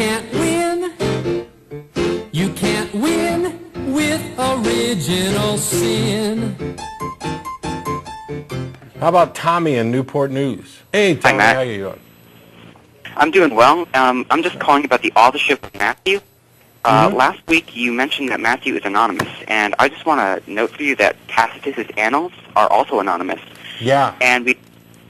can't win. You can't win with original sin. How about Tommy in Newport News? Hey, Tommy, Matt. how you doing? I'm doing well. I'm just calling about the authorship of Matthew. Last week you mentioned that Matthew is anonymous, and I just want to note for you that Tacitus's annals are also anonymous. Yeah. And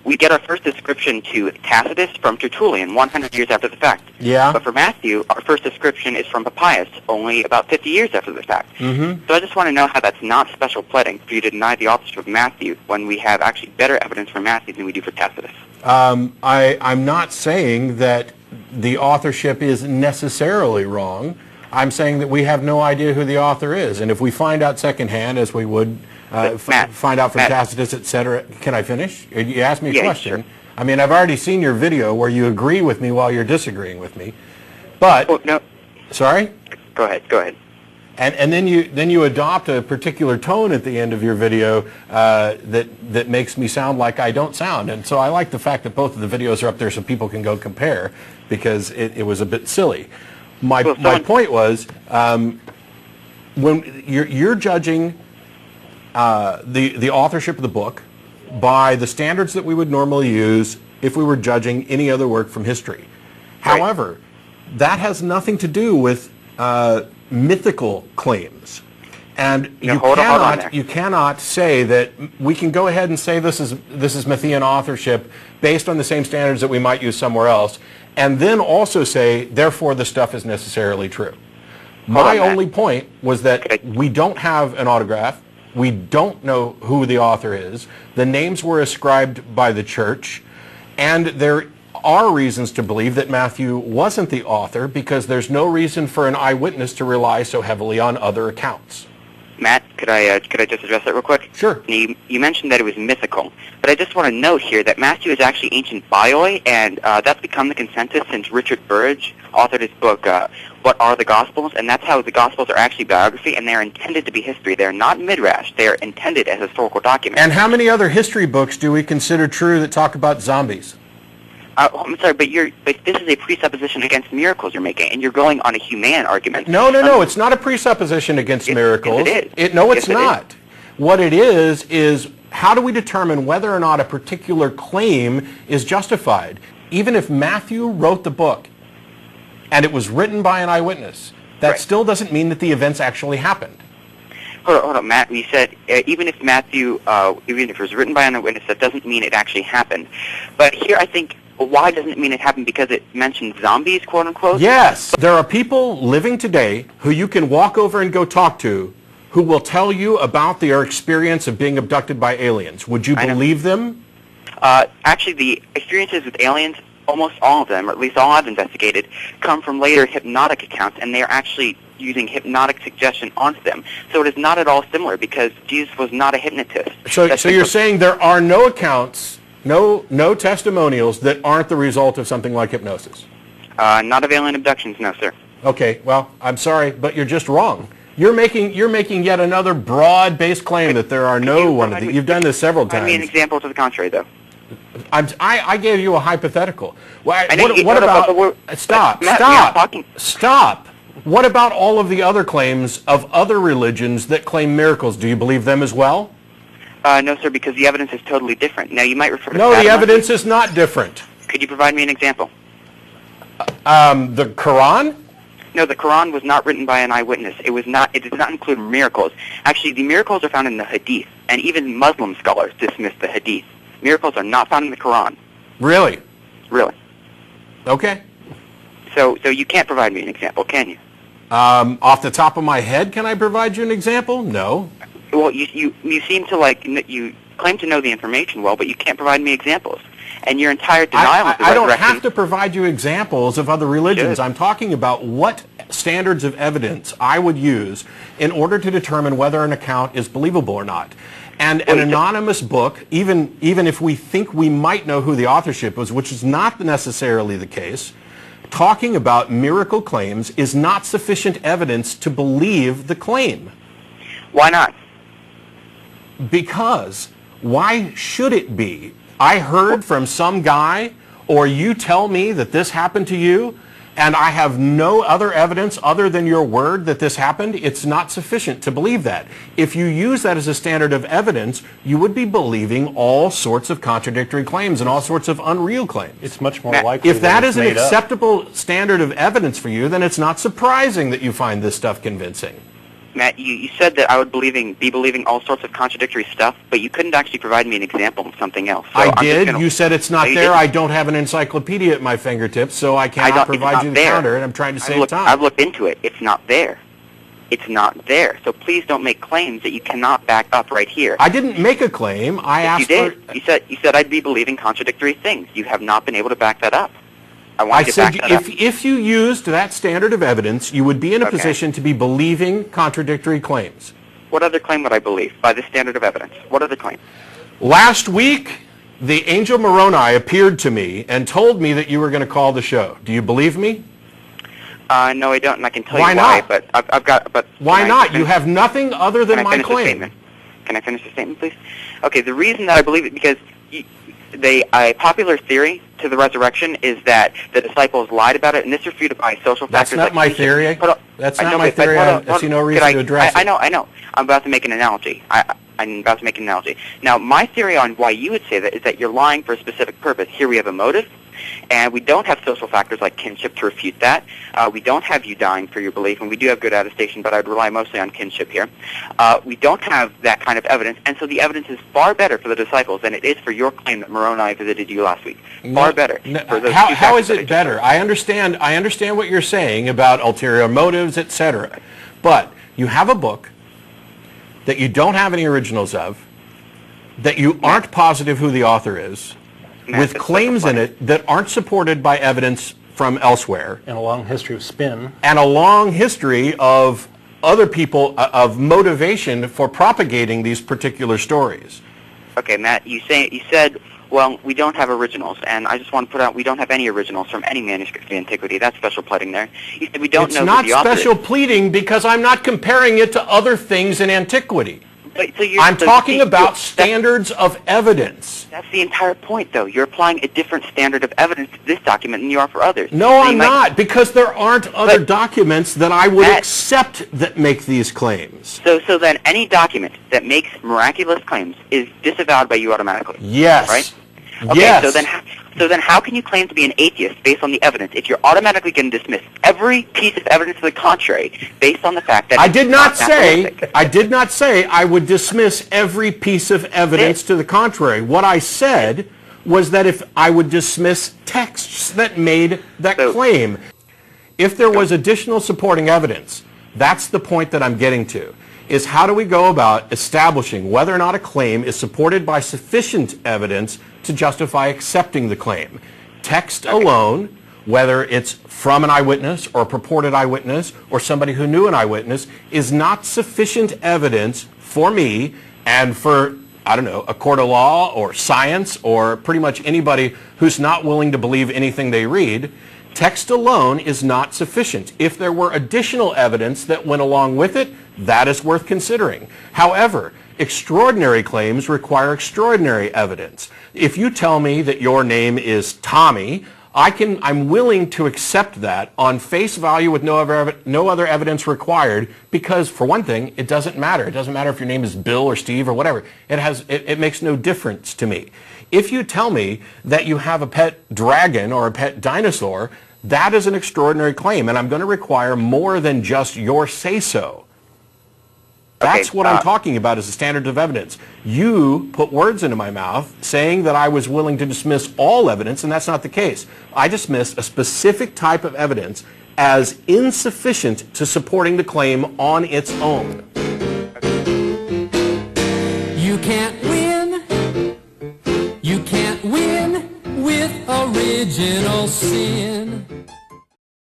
we get our first description to Tacitus from Tertullian 100 years after the fact. Yeah. But for Matthew, our first description is from Papias, only about 50 years after the fact. Mm-hmm. So I just want to know how that's not special pleading for you to deny the authorship of Matthew when we have actually better evidence for Matthew than we do for Tacitus. I'm not saying that the authorship is necessarily wrong. I'm saying that we have no idea who the author is, and if we find out secondhand, as we would find out from Tacitus, etc. Can I finish? You asked me a question. Sure. I mean, I've already seen your video where you agree with me while you're disagreeing with me. But Oh, no. sorry? Go ahead. And then you adopt a particular tone at the end of your video that makes me sound like I don't sound. And so I like the fact that both of the videos are up there so people can go compare, because it was a bit silly. My point was, when you're judging the authorship of the book by the standards that we would normally use if we were judging any other work from history. Right. However, that has nothing to do with mythical claims. And you cannot say that we can go ahead and say this is Matthean authorship based on the same standards that we might use somewhere else, and then also say, therefore, the stuff is necessarily true. My only point was that we don't have an autograph. We don't know who the author is. The names were ascribed by the church, and there are reasons to believe that Matthew wasn't the author, because there's no reason for an eyewitness to rely so heavily on other accounts. Matt, could I just address that real quick? Sure. You mentioned that it was mythical, but I just want to note here that Matthew is actually ancient bioi, and that's become the consensus since Richard Burridge authored his book, What Are the Gospels? And that's how the Gospels are actually biography, and they are intended to be history. They are not midrash. They are intended as historical documents. And how many other history books do we consider true that talk about zombies? I'm sorry, but this is a presupposition against miracles you're making, and you're going on a human argument. No, it's not a presupposition against miracles. Yes, it is. No, it's not. What it is how do we determine whether or not a particular claim is justified? Even if Matthew wrote the book, and it was written by an eyewitness, that still doesn't mean that the events actually happened. Hold on, Matt. We said even if it was written by an eyewitness, that doesn't mean it actually happened. But here I think, why doesn't it mean it happened? Because it mentioned zombies, quote unquote? Yes. There are people living today who you can walk over and go talk to who will tell you about their experience of being abducted by aliens. Would you believe them? Actually, the experiences with aliens, almost all of them, or at least all I've investigated, come from later hypnotic accounts, and they are actually using hypnotic suggestion onto them. So it is not at all similar, because Jesus was not a hypnotist. So you're saying there are no accounts, no testimonials that aren't the result of something like hypnosis? Not of alien abductions, no, sir. Okay, well, I'm sorry, but you're just wrong. You're making yet another broad-based claim that there are no one of these. You've done this several times. Give me an example to the contrary, though. I gave you a hypothetical. Stop. What about all of the other claims of other religions that claim miracles? Do you believe them as well? No, sir, because the evidence is totally different. Now, you might refer to... No, the evidence is not different. Could you provide me an example? The Quran? No, the Quran was not written by an eyewitness. It does not include miracles. Actually, the miracles are found in the Hadith, and even Muslim scholars dismiss the Hadith. Miracles are not found in the Quran. Really? Really. Okay. So you can't provide me an example, can you? Off the top of my head, can I provide you an example? No. Well, you seem to you claim to know the information well, but you can't provide me examples. And your entire denial of the I don't have to provide you examples of other religions. Should. I'm talking about what standards of evidence I would use in order to determine whether an account is believable or not. And an anonymous book, even if we think we might know who the authorship was, which is not necessarily the case, talking about miracle claims is not sufficient evidence to believe the claim. Why not? Because why should it be? I heard from some guy, or you tell me that this happened to you, and I have no other evidence other than your word that this happened, it's not sufficient to believe that. If you use that as a standard of evidence, you would be believing all sorts of contradictory claims and all sorts of unreal claims. It's much more likely if that is an made up. acceptable standard of evidence for you, then it's not surprising that you find this stuff convincing. Matt, you said that I would be believing all sorts of contradictory stuff, but you couldn't actually provide me an example of something else. So I did. You said it's not there. Didn't. I don't have an encyclopedia at my fingertips, so I cannot provide you the counter, and I'm trying to save time. I've looked into it. It's not there. It's not there. So please don't make claims that you cannot back up right here. I didn't make a claim. I asked you did. You said I'd be believing contradictory things. You have not been able to back that up. I said if you used that standard of evidence, you would be in a position to be believing contradictory claims. What other claim would I believe by this standard of evidence? What other claim? Last week, the angel Moroni appeared to me and told me that you were going to call the show. Do you believe me? No, I don't, and I can tell you why. Not? But I've got. But why not? You have nothing other than my claim. Can I finish the statement, please? Okay, the reason that I believe it because a popular theory to the resurrection is that the disciples lied about it, and this is refuted by social factors. That's not my theory. That's not my theory. I see no reason to address it. I know. I'm about to make an analogy. I'm about to make an analogy. Now, my theory on why you would say that is that you're lying for a specific purpose. Here we have a motive, and we don't have social factors like kinship to refute that. We don't have you dying for your belief, and we do have good attestation, but I'd rely mostly on kinship here. We don't have that kind of evidence, and so the evidence is far better for the disciples than it is for your claim that Moroni visited you last week. Far better. For those how is it better? I understand what you're saying about ulterior motives, etc. But you have a book that you don't have any originals of, that you aren't positive who the author is, with claims in it that aren't supported by evidence from elsewhere. And a long history of spin. And a long history of other people, of motivation for propagating these particular stories. Okay, Matt, you said, well, we don't have originals, and I just want to put out we don't have any originals from any manuscript of antiquity. That's special pleading there. You said we don't know who the author is. It's not special pleading because I'm not comparing it to other things in antiquity. I'm talking about standards of evidence. That's the entire point, though. You're applying a different standard of evidence to this document than you are for others. No, I'm not, because there aren't other documents that I would accept that make these claims. So then any document that makes miraculous claims is disavowed by you automatically. Yes. Right? Okay, yes. So then how can you claim to be an atheist based on the evidence if you're automatically going to dismiss every piece of evidence to the contrary based on the fact that I did not say I would dismiss every piece of evidence to the contrary. What I said was that if I would dismiss texts that made that claim, if there was additional supporting evidence, that's the point that I'm getting to, is how do we go about establishing whether or not a claim is supported by sufficient evidence to justify accepting the claim. Text alone, whether it's from an eyewitness or a purported eyewitness or somebody who knew an eyewitness, is not sufficient evidence for me and for, I don't know, a court of law or science or pretty much anybody who's not willing to believe anything they read. Text alone is not sufficient. If there were additional evidence that went along with it, that is worth considering. However, extraordinary claims require extraordinary evidence. If you tell me that your name is Tommy, I'm willing to accept that on face value with no other evidence required because, for one thing, it doesn't matter. It doesn't matter if your name is Bill or Steve or whatever. It makes no difference to me. If you tell me that you have a pet dragon or a pet dinosaur, that is an extraordinary claim, and I'm going to require more than just your say-so. That's what I'm talking about as a standard of evidence. You put words into my mouth saying that I was willing to dismiss all evidence, and that's not the case. I dismissed a specific type of evidence as insufficient to supporting the claim on its own. You can't